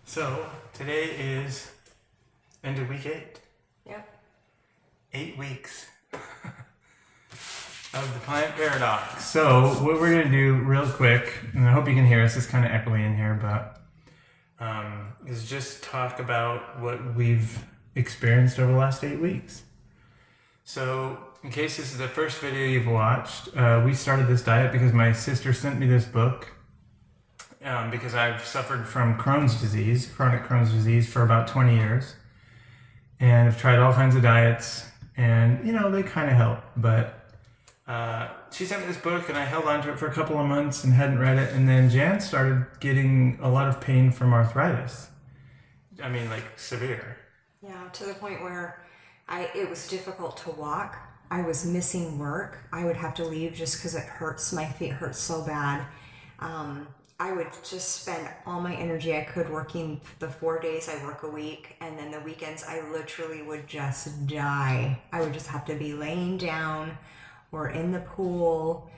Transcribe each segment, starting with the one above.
So today is end of week 8. Yep. 8 weeks of the plant paradox. So what we're gonna do real quick, and I hope you can hear us, it's kind of echoey in here, but is just talk about what we've experienced over the last 8 weeks. So in case this is the first video you've watched, we started this diet because my sister sent me this book because I've suffered from chronic Crohn's disease for about 20 years. And I've tried all kinds of diets and, they kind of help. But she sent me this book and I held on to it for a couple of months and hadn't read it. And then Jan started getting a lot of pain from arthritis. I mean, like severe. Yeah, to the point where it was difficult to walk. I was missing work. I would have to leave just because it hurts. My feet hurt so bad. I would just spend all my energy I could working the 4 days I work a week, and then the weekends I literally would just die. I would just have to be laying down or in the pool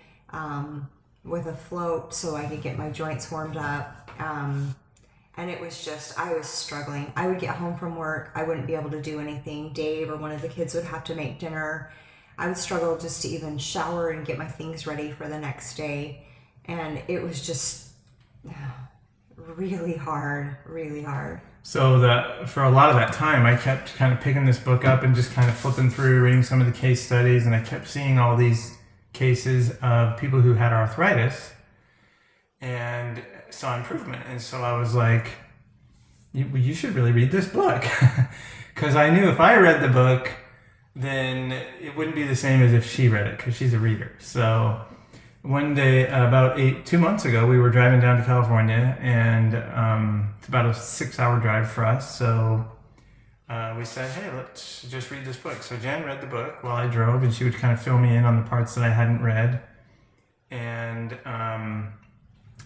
with a float so I could get my joints warmed up. And it was just, I was struggling. I would get home from work, I wouldn't be able to do anything. Dave or one of the kids would have to make dinner. I would struggle just to even shower and get my things ready for the next day. And it was just really hard. So that for a lot of that time, I kept kind of picking this book up and just kind of flipping through, reading some of the case studies, and I kept seeing all these cases of people who had arthritis and saw improvement. And so I was like, you should really read this book. Because I knew if I read the book, then it wouldn't be the same as if she read it, because she's a reader. So one day, about 2 months ago, we were driving down to California, and it's about a 6-hour drive for us. So we said, hey, let's just read this book. So Jan read the book while I drove, and she would kind of fill me in on the parts that I hadn't read. And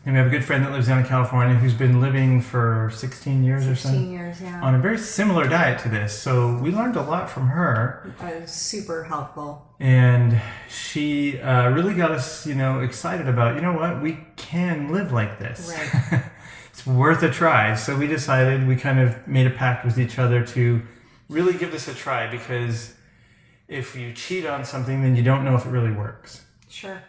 we have a good friend that lives down in California who's been living for 16 years or so. 16 years, yeah. On a very similar diet to this. So we learned a lot from her. It was super helpful. And she really got us, excited about, what, we can live like this. Right. It's worth a try. So we decided, we kind of made a pact with each other to really give this a try, because if you cheat on something, then you don't know if it really works. Sure.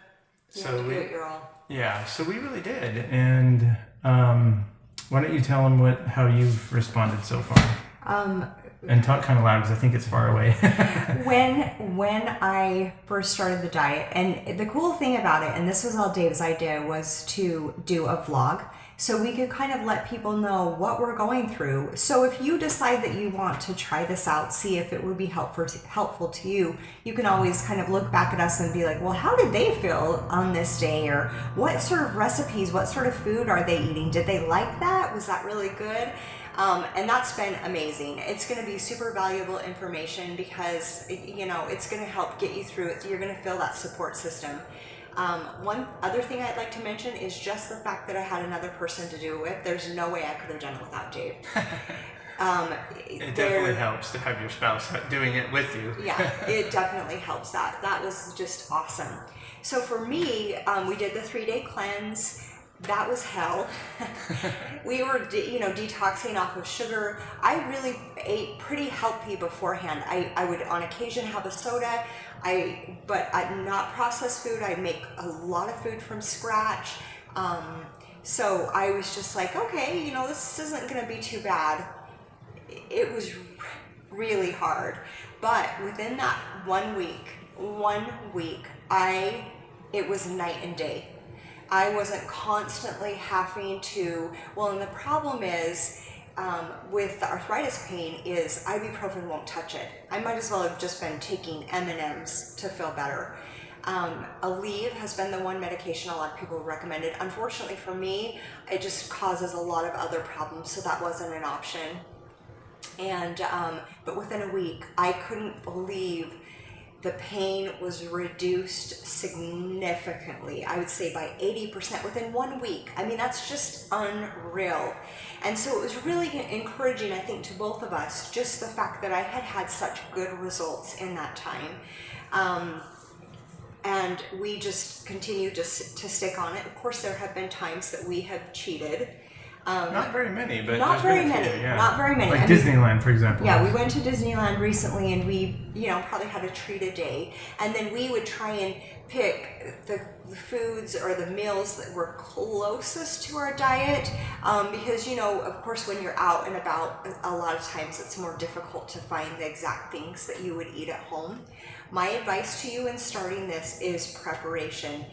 You So have to give it your all. Yeah, so we really did. And why don't you tell them how you've responded so far? And talk kind of loud because I think it's far away. When I first started the diet, and the cool thing about it, and this was all Dave's idea, was to do a vlog so we could kind of let people know what we're going through. So if you decide that you want to try this out, see if it would be helpful to you, you can always kind of look back at us and be like, well, how did they feel on this day? Or what sort of recipes, what sort of food are they eating? Did they like that? Was that really good? And that's been amazing. It's going to be super valuable information because, it's going to help get you through it. You're going to feel that support system. One other thing I'd like to mention is just the fact that I had another person to do it with. There's no way I could have done it without Dave. It definitely helps to have your spouse doing it with you. Yeah, it definitely helps. That was just awesome. So for me, we did the 3-day cleanse. That was hell. We were, detoxing off of sugar. I really ate pretty healthy beforehand. I would on occasion have a soda, but not processed food. I'd make a lot of food from scratch. So I was just like, okay, this isn't going to be too bad. It was really hard. But within that 1 week, it was night and day. I wasn't constantly having to, and the problem is, with the arthritis pain is ibuprofen won't touch it. I might as well have just been taking M&Ms to feel better. Aleve has been the one medication a lot of people recommended. Unfortunately for me, it just causes a lot of other problems, so that wasn't an option. And, but within a week, I couldn't believe the pain was reduced significantly. I would say by 80% within 1 week. I mean, that's just unreal. And so it was really encouraging, I think, to both of us, just the fact that I had such good results in that time. And we just continued to stick on it. Of course, there have been times that we have cheated. Not very many, but not there's very been a many. few, yeah. Not very many. Like I mean, Disneyland, for example. yeah, we went to Disneyland recently, and we, probably had a treat a day, and then we would try and pick the foods or the meals that were closest to our diet, because of course, when you're out and about, a lot of times it's more difficult to find the exact things that you would eat at home. My advice to you in starting this is preparation.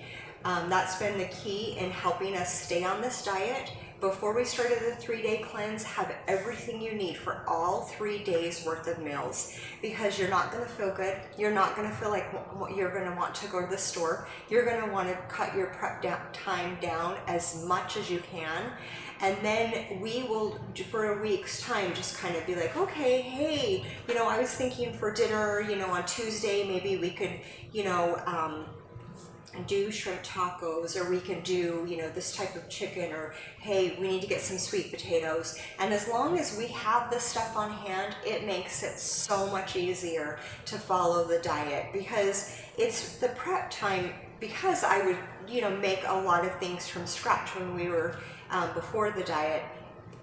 That's been the key in helping us stay on this diet. Before we started the 3-day cleanse, have everything you need for all 3 days worth of meals, because you're not going to feel good. You're not going to feel like you're going to want to go to the store. You're going to want to cut your prep time down as much as you can. And then we will, for a week's time, just kind of be like, okay, hey, I was thinking for dinner, on Tuesday, maybe we could, do shrimp tacos, or we can do this type of chicken, or hey, we need to get some sweet potatoes. And as long as we have this stuff on hand, it makes it so much easier to follow the diet, because it's the prep time. Because I would make a lot of things from scratch when we were before the diet,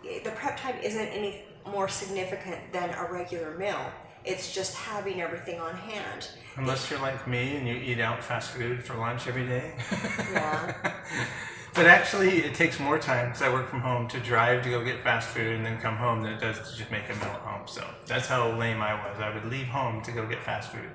the prep time isn't any more significant than a regular meal. It's just having everything on hand. Unless you're like me and you eat out fast food for lunch every day. Yeah. But actually, it takes more time, because I work from home, to drive to go get fast food and then come home than it does to just make a meal at home. So that's how lame I was. I would leave home to go get fast food.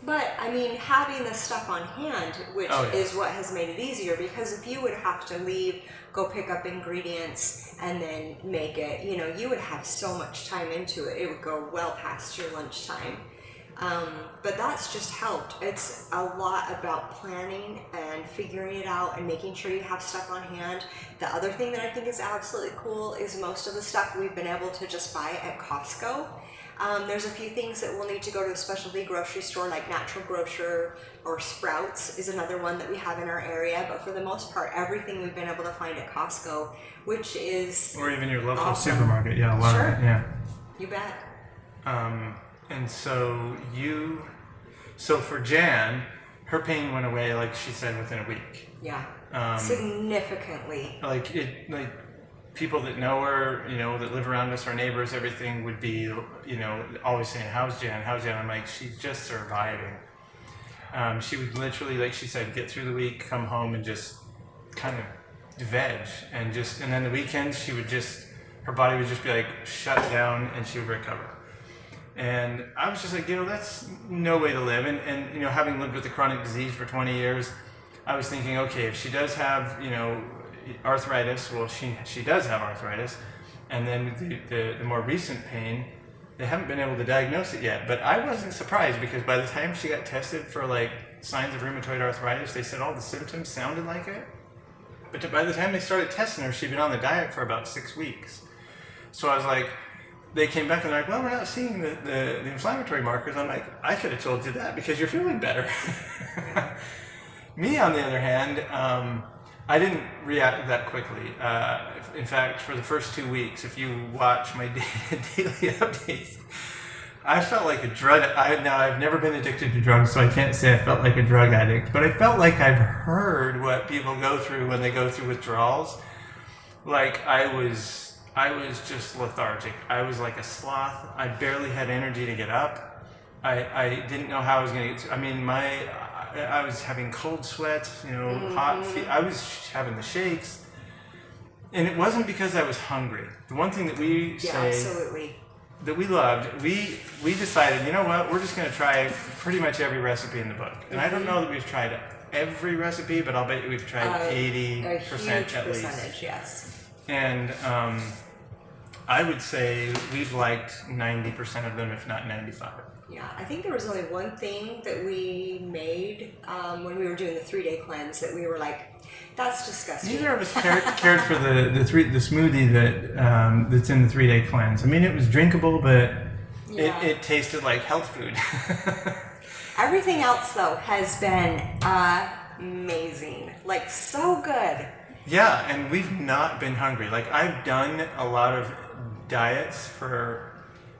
But having the stuff on hand, which is what has made it easier, because if you would have to leave, go pick up ingredients, and then make it, you would have so much time into it. It would go well past your lunchtime. But that's just helped. It's a lot about planning and figuring it out and making sure you have stuff on hand. The other thing that I think is absolutely cool is most of the stuff we've been able to just buy at Costco. There's a few things that we'll need to go to a specialty grocery store, like Natural Grocer or Sprouts is another one that we have in our area. But for the most part, everything we've been able to find at Costco, which is or even your local awesome. supermarket. Yeah, a lot of it. Yeah. You bet. And so for Jan, her pain went away, like she said, within a week. Yeah. Significantly. Like people that know her, that live around us, our neighbors, everything would be, always saying, how's Jan? How's Jan? I'm like, she's just surviving. She would literally, like she said, get through the week, come home and just kind of veg, and then the weekends her body would just be like shut down, and she would recover. And I was just like, that's no way to live. And having lived with the chronic disease for 20 years, I was thinking, okay, if she does have, arthritis, well, she does have arthritis. And then the more recent pain, they haven't been able to diagnose it yet. But I wasn't surprised, because by the time she got tested for like signs of rheumatoid arthritis, they said all the symptoms sounded like it. But by the time they started testing her, she'd been on the diet for about 6 weeks. So I was like, they came back and they're like, well, we're not seeing the inflammatory markers. I'm like, I could have told you that because you're feeling better. Me, on the other hand, I didn't react that quickly. In fact, for the first 2 weeks, if you watch my daily updates, I felt like a drug. I've never been addicted to drugs, so I can't say I felt like a drug addict, but I felt like I've heard what people go through when they go through withdrawals. Like I was just lethargic. I was like a sloth. I barely had energy to get up. I didn't know how I was going to get. I was having cold sweats, hot feet. I was having the shakes, and it wasn't because I was hungry. The one thing that we say absolutely. That we loved, we decided, you know what, we're just going to try pretty much every recipe in the book. And I don't know that we've tried every recipe, but I'll bet you we've tried 80% at least. Percentage, yes. And I would say we've liked 90% of them, if not 95%. Yeah, I think there was only one thing that we made when we were doing the 3-day cleanse that we were like, that's disgusting. Neither of us cared for the smoothie that's in the 3-day cleanse. I mean, it was drinkable, but it tasted like health food. Everything else, though, has been amazing. Like, so good. Yeah, and we've not been hungry. Like, I've done a lot of diets for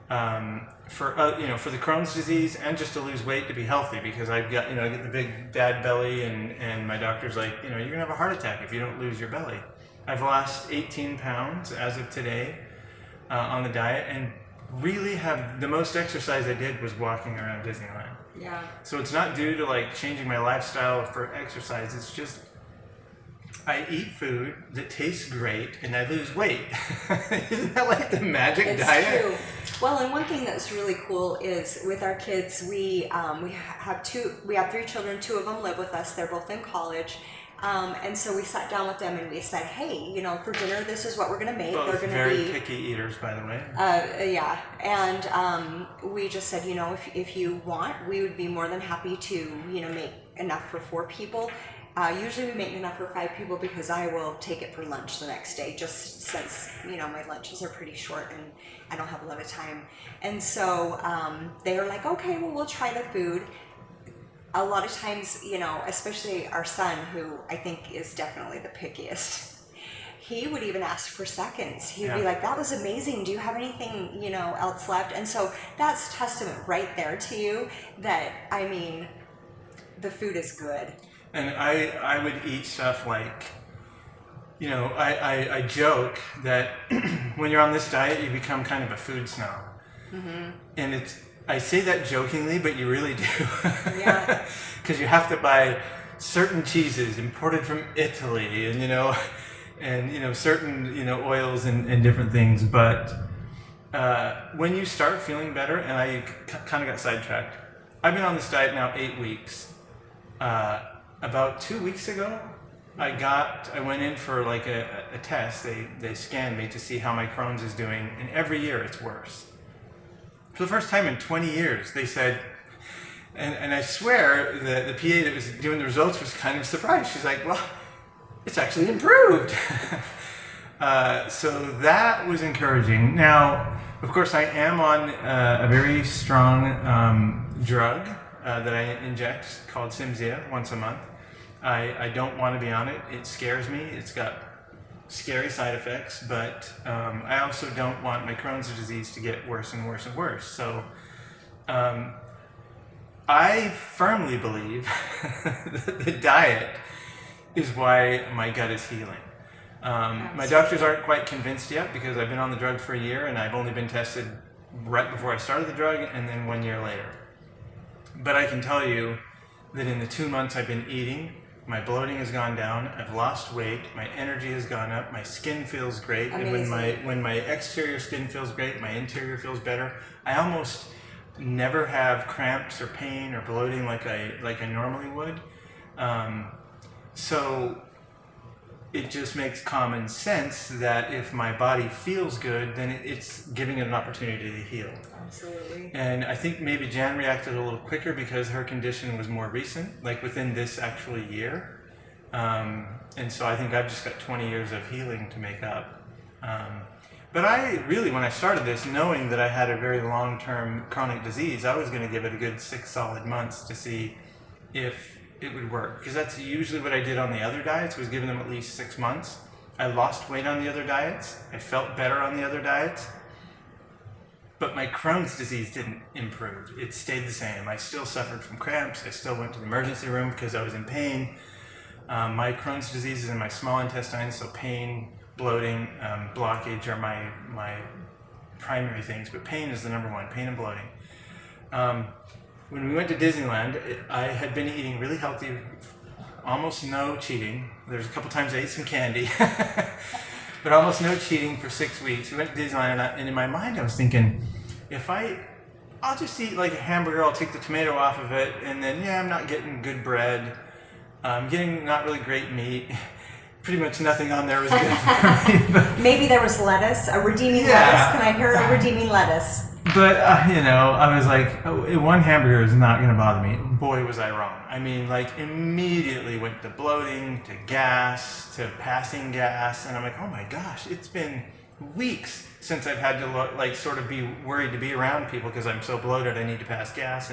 the Crohn's disease and just to lose weight to be healthy, because I've got, I get the big bad belly, and my doctor's like, you're gonna have a heart attack if you don't lose your belly. I've lost 18 pounds as of today on the diet, and really have the most exercise I did was walking around Disneyland. Yeah. So it's not due to like changing my lifestyle for exercise. It's just I eat food that tastes great and I lose weight. Isn't that like the magic diet? It's true. Well, and one thing that's really cool is with our kids, we have 3 children. 2 of them live with us. They're both in college. And so we sat down with them and we said, hey, for dinner, this is what we're going to make. Both They're going very to be picky eaters, by the way. Yeah. And we just said, if you want, we would be more than happy to, make enough for 4 people. Usually we make enough for 5 people because I will take it for lunch the next day, just since, my lunches are pretty short and I don't have a lot of time. And so they were like, okay, well, we'll try the food. A lot of times, especially our son, who I think is definitely the pickiest, he would even ask for seconds. He'd be like, that was amazing. Do you have anything, else left? And so that's testament right there to you that, the food is good. And I would eat stuff like, I joke that when you're on this diet, you become kind of a food snob. Mm-hmm. And I say that jokingly, but you really do. Yeah. Because you have to buy certain cheeses imported from Italy and certain, oils and different things. But when you start feeling better, and I kind of got sidetracked, I've been on this diet now 8 weeks. About 2 weeks ago, I went in for like a test. They scanned me to see how my Crohn's is doing, and every year it's worse. For the first time in 20 years, they said, and I swear the PA that was doing the results was kind of surprised. She's like, well, it's actually improved. So that was encouraging. Now, of course, I am on a very strong drug that I inject called Cimzia once a month. I don't want to be on it. It scares me. It's got scary side effects, but I also don't want my Crohn's disease to get worse and worse and worse. So I firmly believe that the diet is why my gut is healing. My doctors aren't quite convinced yet because I've been on the drug for a year and I've only been tested right before I started the drug and then 1 year later. But I can tell you that in the 2 months I've been eating, my bloating has gone down, I've lost weight, my energy has gone up, my skin feels great. Amazing. And when my exterior skin feels great, my interior feels better. I almost never have cramps or pain or bloating like I normally would. So it just makes common sense that if my body feels good, then it's giving it an opportunity to heal. Absolutely. And I think maybe Jan reacted a little quicker because her condition was more recent, like within this actually year. And so I think I've just got 20 years of healing to make up. But I really, when I started this, knowing that I had a very long-term chronic disease, I was going to give it a good 6 solid months to see if it would work. Because that's usually what I did on the other diets, was giving them at least 6 months. I lost weight on the other diets. I felt better on the other diets. But my Crohn's disease didn't improve. It stayed the same. I still suffered from cramps. I still went to the emergency room because I was in pain. My Crohn's disease is in my small intestine, so pain, bloating, blockage are my primary things. But pain is the number one, pain and bloating. When we went to Disneyland, I had been eating really healthy, almost no cheating. There's a couple times I ate some candy. But almost no cheating for 6 weeks. We went to Disneyland, and in my mind I was thinking, I'll just eat like a hamburger, I'll take the tomato off of it, and then, I'm not getting good bread. I'm getting not really great meat. Pretty much nothing on there was good for me. But, maybe there was lettuce, a redeeming lettuce. Can I hear a redeeming lettuce? But, I was like, one hamburger is not going to bother me. Boy, was I wrong. Immediately went to bloating, to gas, to passing gas. And I'm like, oh my gosh, it's been weeks since I've had to sort of be worried to be around people because I'm so bloated I need to pass gas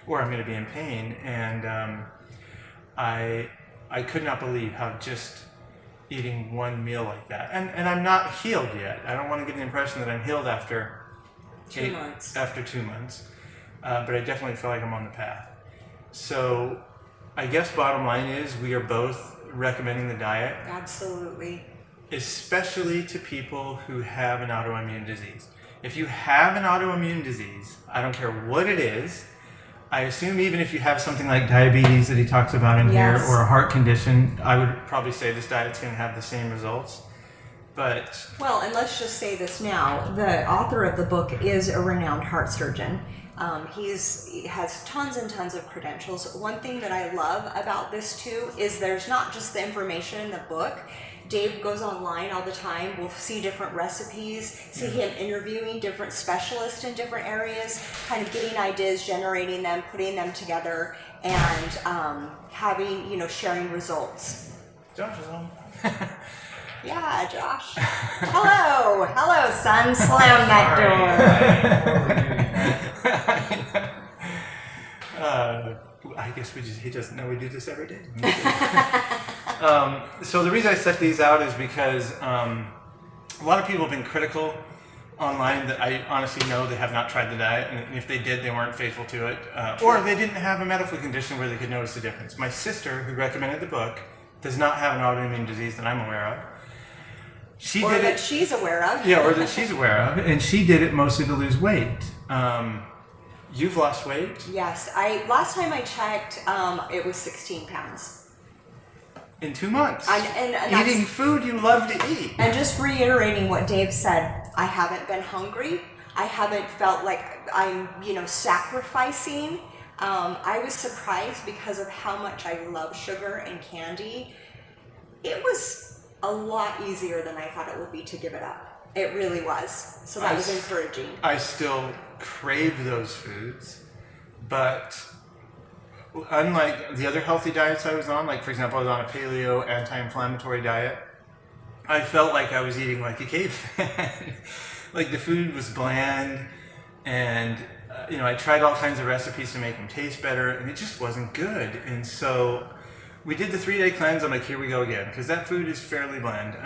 or I'm going to be in pain. And I could not believe how just eating one meal like that. And I'm not healed yet. I don't want to give the impression that I'm healed after 2 months. After 2 months. But I definitely feel like I'm on the path. So I guess bottom line is we are both recommending the diet. Absolutely. especially to people who have an autoimmune disease. If you have an autoimmune disease, I don't care what it is, I assume even if you have something like diabetes that he talks about in here, or a heart condition, I would probably say this diet's going to have the same results. But well, and let's just say this now. The author of the book is a renowned heart surgeon. He has tons and tons of credentials. One thing that I love about this too is there's not just the information in the book. Dave goes online all the time. We'll see different recipes, see him interviewing different specialists in different areas, kind of getting ideas, generating them, putting them together, and having, sharing results. Josh is home. Yeah, Josh. Hello, son. Slam that door. I guess he doesn't know we do this every day. So the reason I set these out is because a lot of people have been critical online that I honestly know they have not tried the diet, and if they did, they weren't faithful to it, or they didn't have a medical condition where they could notice the difference. My sister, who recommended the book, does not have an autoimmune disease that I'm aware of. She's aware of. Yeah, or that she's aware of, and she did it mostly to lose weight. You've lost weight? Yes, last time I checked, it was 16 pounds. In 2 months. And eating food you love to eat. And just reiterating what Dave said, I haven't been hungry. I haven't felt like I'm, sacrificing. I was surprised because of how much I love sugar and candy. It was a lot easier than I thought it would be to give it up. It really was. So that was encouraging. I still crave those foods, but unlike the other healthy diets I was on, like for example, I was on a paleo anti-inflammatory diet, I felt like I was eating like a caveman. Like the food was bland, and I tried all kinds of recipes to make them taste better, and it just wasn't good. And so we did the 3-day cleanse. I'm like, here we go again, because that food is fairly bland.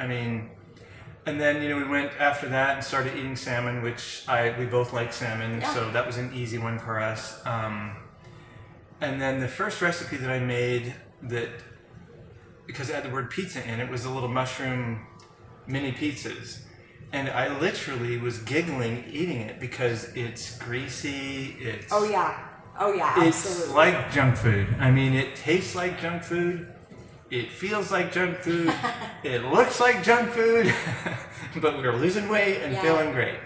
And then we went after that and started eating salmon, which we both like salmon, so that was an easy one for us. And then the first recipe that I made, because it had the word pizza in it, was the little mushroom mini pizzas. And I literally was giggling eating it because it's greasy, Oh yeah, absolutely. It's like junk food. It tastes like junk food. It feels like junk food. It looks like junk food. But we were losing weight and feeling great.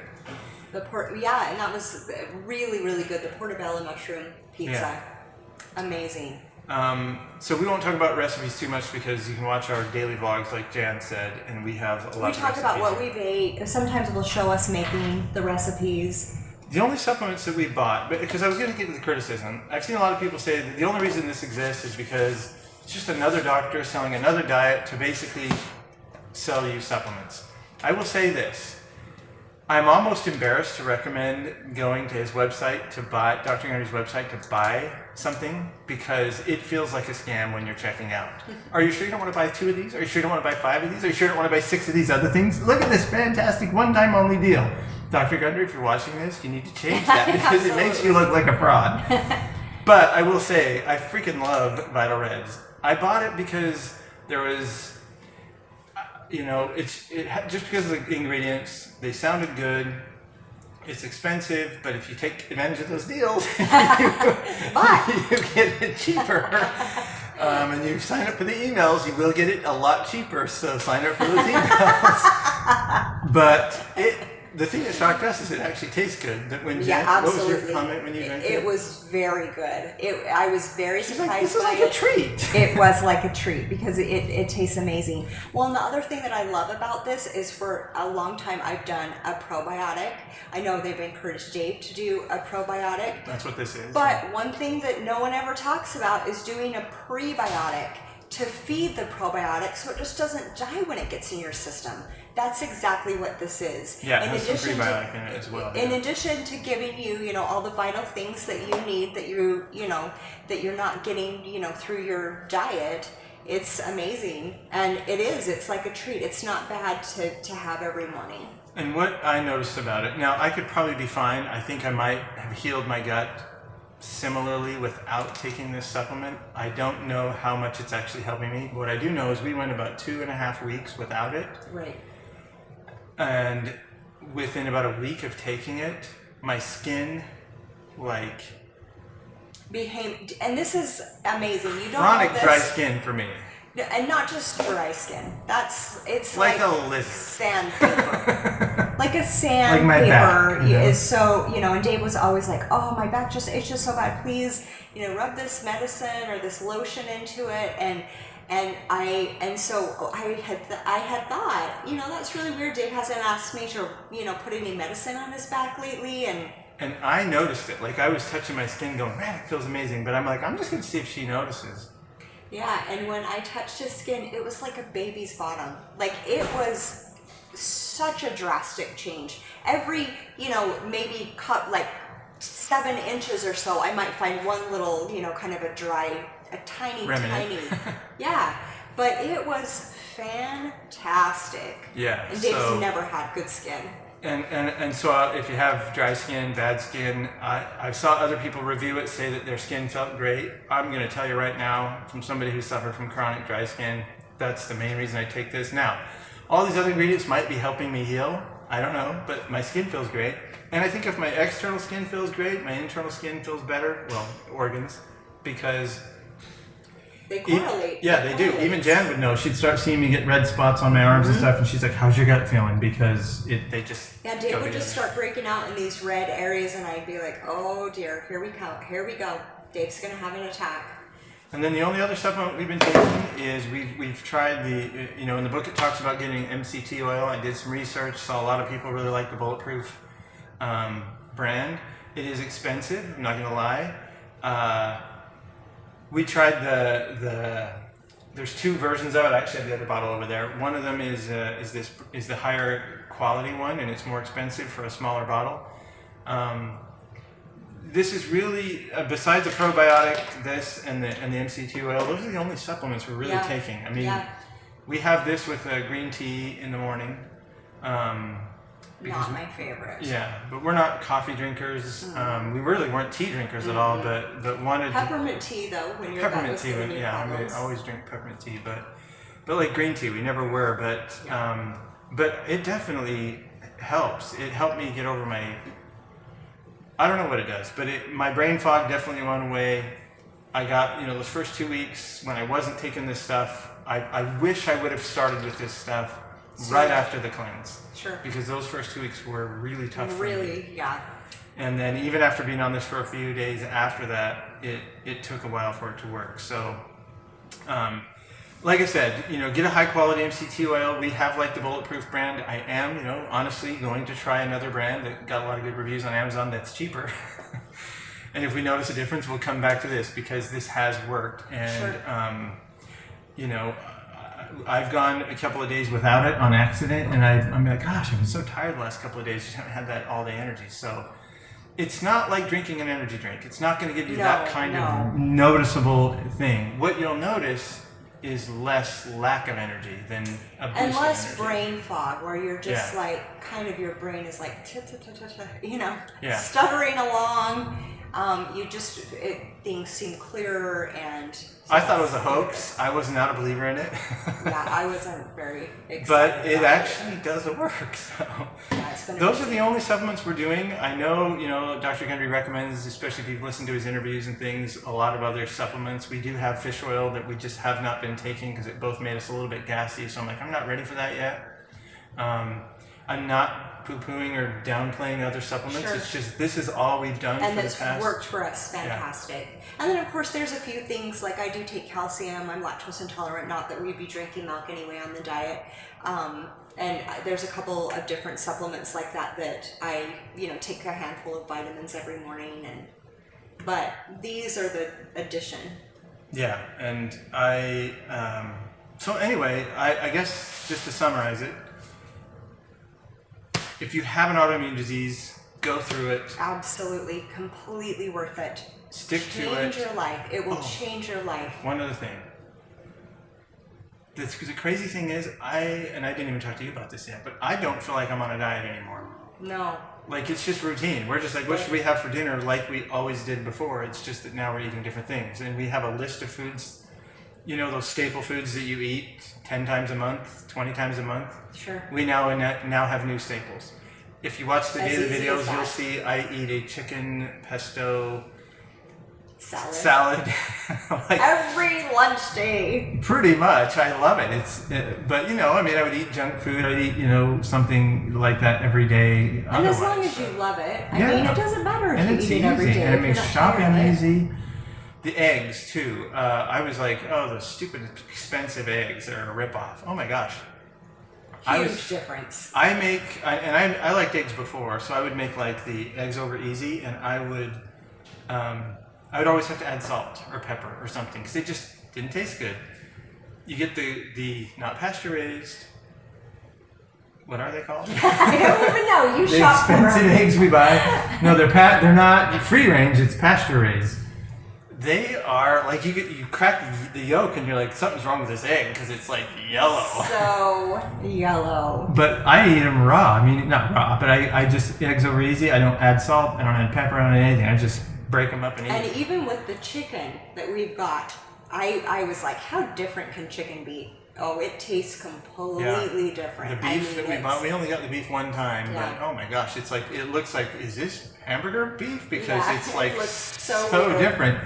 And that was really, really good. The portobello mushroom pizza. Amazing. So we won't talk about recipes too much because you can watch our daily vlogs, like Jan said, and we have a lot of recipes. We talk about what we've ate. Sometimes we'll show us making the recipes. The only supplements that we bought, because I was going to get to the criticism, I've seen a lot of people say that the only reason this exists is because it's just another doctor selling another diet to basically sell you supplements. I will say this. I'm almost embarrassed to recommend going to his website to buy, Dr. Gundry's website, to buy something, because it feels like a scam when you're checking out. Are you sure you don't want to buy 2 of these? Are you sure you don't want to buy 5 of these? Are you sure you don't want to buy 6 of these other things? Look at this fantastic one-time only deal. Dr. Gundry, if you're watching this, you need to change that because it makes you look like a fraud. But I will say, I freaking love Vital Reds. I bought it because there was, just because of the ingredients, they sounded good. It's expensive, but if you take advantage of those deals, you get it cheaper. And you sign up for the emails, you will get it a lot cheaper. So sign up for those emails. But the thing that shocked us is it actually tastes good. That when absolutely. What was your comment when you drank it? It was very good. I was very surprised. Like, this is like a treat. It was like a treat because it tastes amazing. Well, and the other thing that I love about this is for a long time I've done a probiotic. I know they've encouraged Dave to do a probiotic. That's what this is. But one thing that no one ever talks about is doing a prebiotic to feed the probiotic so it just doesn't die when it gets in your system. That's exactly what this is. Yeah, it has some prebiotic in it as well. In addition to giving you, all the vital things that you need that that you're not getting, through your diet, it's amazing. And it's like a treat. It's not bad to have every morning. And what I noticed about it, now I could probably be fine. I think I might have healed my gut similarly without taking this supplement. I don't know how much it's actually helping me. What I do know is we went about 2.5 weeks without it. Right. And within about a week of taking it, my skin, like... And this is amazing. You don't chronic know this. dry skin for me. And not just dry skin. It's like a lizard. Sandpaper. Like a Like sandpaper my back, you know? is so, and Dave was always like, oh, my back it's just so bad. Please, rub this medicine or this lotion into it. So I had thought, that's really weird. Dave hasn't asked me to, put any medicine on his back lately. And I noticed it. Like, I was touching my skin going, man, it feels amazing. But I'm like, I'm just going to see if she notices. Yeah, and when I touched his skin, it was like a baby's bottom. Like, it was such a drastic change. Every, maybe cut like 7 inches or so, I might find one little, kind of a tiny, remnant. Yeah, but it was fantastic. Yeah. And Dave's never had good skin. And so if you have dry skin, bad skin, I saw other people review it, say that their skin felt great. I'm going to tell you right now, from somebody who suffered from chronic dry skin, that's the main reason I take this. Now, all these other ingredients might be helping me heal. I don't know, but my skin feels great. And I think if my external skin feels great, my internal skin feels better. Well, organs, because... They correlate. Yeah, they do. Even Jan would know. She'd start seeing me get red spots on my arms and stuff, and she's like, how's your gut feeling? Because they just... Yeah, Dave would just start breaking out in these red areas, and I'd be like, oh dear, here we go. Dave's going to have an attack. And then the only other supplement we've been taking is we've tried in the book it talks about getting MCT oil. I did some research, saw a lot of people really like the Bulletproof brand. It is expensive, I'm not going to lie. We tried there's 2 versions of it. I actually have the other bottle over there. One of them is the higher quality one, and it's more expensive for a smaller bottle. This is really, besides the probiotic, this and the MCT oil, those are the only supplements we're really taking. I mean, we have this with green tea in the morning. Not my favorite. Yeah, but we're not coffee drinkers. We really weren't tea drinkers at all, but wanted peppermint tea though. When you're peppermint tea. I always drink peppermint tea, but like green tea, we never were. But it definitely helps. It helped me get over my. I don't know what it does, but my brain fog definitely went away. I got those first 2 weeks when I wasn't taking this stuff. I wish I would have started with this stuff right after the cleanse. Sure. Because those first 2 weeks were really tough for me. Really, yeah. And then even after being on this for a few days after that, it took a while for it to work. So, like I said, get a high quality MCT oil. We have like the Bulletproof brand. I am, honestly going to try another brand that got a lot of good reviews on Amazon that's cheaper. And if we notice a difference, we'll come back to this because this has worked. And, I've gone a couple of days without it on accident, and I'm like, gosh, I've been so tired the last couple of days. Just haven't had that all-day energy. So it's not like drinking an energy drink. It's not going to give you that kind of noticeable thing. What you'll notice is less lack of energy than a boost and less of energy. Brain fog, where you're just like, kind of your brain is like, stuttering along. Things seem clearer and... I thought it was a hoax. I was not a believer in it. Yeah, I wasn't very excited. But it actually does work. So those are the only supplements we're doing. I know, Dr. Gundry recommends, especially if you've listened to his interviews and things, a lot of other supplements. We do have fish oil that we just have not been taking because it both made us a little bit gassy. So I'm like, I'm not ready for that yet. I'm not poo-pooing or downplaying other supplements. Sure. It's just this is all we've done and for the past. And it's worked for us fantastic. Yeah. And then of course there's a few things like I do take calcium. I'm lactose intolerant. Not that we'd be drinking milk anyway on the diet. And there's a couple of different supplements like that I take a handful of vitamins every morning. But these are the addition. Yeah, and so anyway, I guess just to summarize it. If you have an autoimmune disease, go through it. Absolutely, completely worth it. Stick to it. Change your life. It will change your life. One other thing. The crazy thing is, I didn't even talk to you about this yet, but I don't feel like I'm on a diet anymore. No. Like, it's just routine. We're just like, what should we have for dinner like we always did before? It's just that now we're eating different things. And we have a list of foods, you know, those staple foods that you eat 10 times a month, 20 times a month. Sure. We now have new staples. If you watch the As daily easy videos, as that. you'll see I eat a chicken pesto salad. like, Every lunch day. pretty much. I love it. But, you know, I mean, I would eat junk food. I'd eat, you know, something like that every day. And as long as you love it, I Yeah. mean, it doesn't matter if And you it's eat easy, it every day. and it if makes you're not shopping tired of it. easy. The eggs too. I was like, oh, the stupid expensive eggs are a ripoff. Oh my gosh. Huge difference. I liked eggs before, so I would make like the eggs over easy, and I would always have to add salt or pepper or something because they just didn't taste good. You get the not pasture raised. What are they called? I don't even know. You The shop for expensive them. eggs we buy. No, they're not free range. It's pasture raised. They are like you crack the yolk and you're like, something's wrong with this egg because it's like yellow. So yellow. But I eat them raw. I mean, not raw, but I just eggs over easy. I don't add salt. I don't add pepper. I don't add anything. I just break them up and eat. And even with the chicken that we've got, I was like, how different can chicken be? Oh, it tastes completely different. The beef that we bought, we only got the beef one time, Yeah. but oh my gosh, it's like, it looks like, is this hamburger beef? Because it's it like looks so weird. different.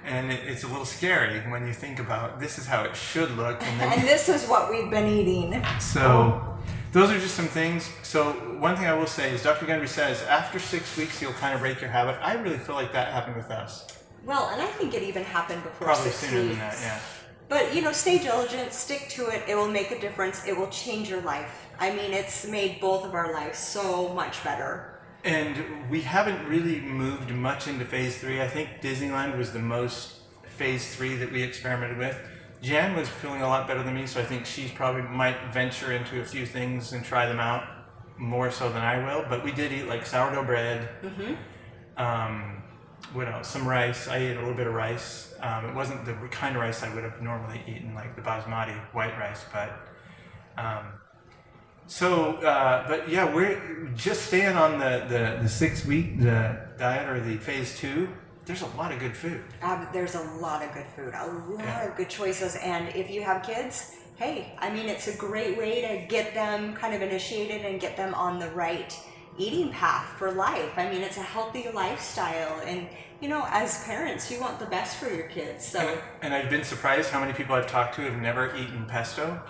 And it's a little scary when you think about this is how it should look. And then, And this is what we've been eating. so those are just some things. So one thing I will say is Dr. Gundry says after 6 weeks, you'll kind of break your habit. I really feel like that happened with us. Well, and I think it even happened before Probably 6 sooner weeks. than that, yeah. But, you know, stay diligent, stick to it. It will make a difference. It will change your life. I mean, it's made both of our lives so much better. And we haven't really moved much into phase 3. I think Disneyland was the most phase 3 that we experimented with. Jan was feeling a lot better than me, so I think she probably might venture into a few things and try them out more so than I will. But we did eat like sourdough bread. What else? Some rice. I ate a little bit of rice. It wasn't the kind of rice I would have normally eaten, like the basmati white rice, but but yeah, we're just staying on the 6 week diet or the phase 2. There's a lot of good food. There's a lot of good food, a lot of good choices. And if you have kids, hey, I mean, it's a great way to get them kind of initiated and get them on the right eating path for life. I mean, it's a healthy lifestyle. And, you know, as parents, you want the best for your kids. So, And I've been surprised how many people I've talked to have never eaten pesto.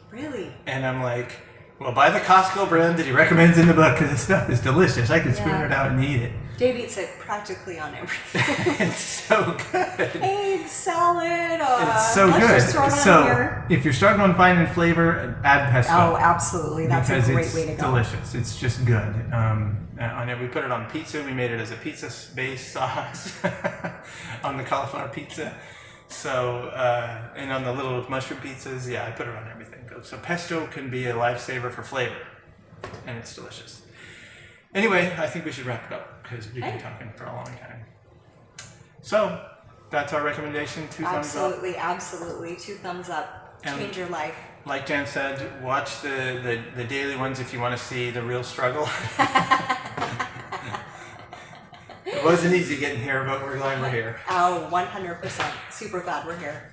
really? And I'm like, well, buy the Costco brand that he recommends in the book because the stuff is delicious. I can spoon it out and eat it. Dave eats it practically on everything. It's so good. Egg, salad, It's so let's good. just throw it on So here. if you're struggling on finding flavor, add pesto. Oh, absolutely. That's a because great it's way to go. delicious. It's just good. On it, we put it on pizza. We made it as a pizza-based sauce on the cauliflower pizza. So and on the little mushroom pizzas, yeah, I put it on everything. So pesto can be a lifesaver for flavor, and it's delicious. Anyway, I think we should wrap it up because we've been talking for a long time. So that's our recommendation. 2 thumbs up. Absolutely. 2 thumbs up. And Change your life. Like Jan said, watch the daily ones if you want to see the real struggle. It wasn't easy getting here, but we're glad we're here. Oh, 100%. Super glad we're here.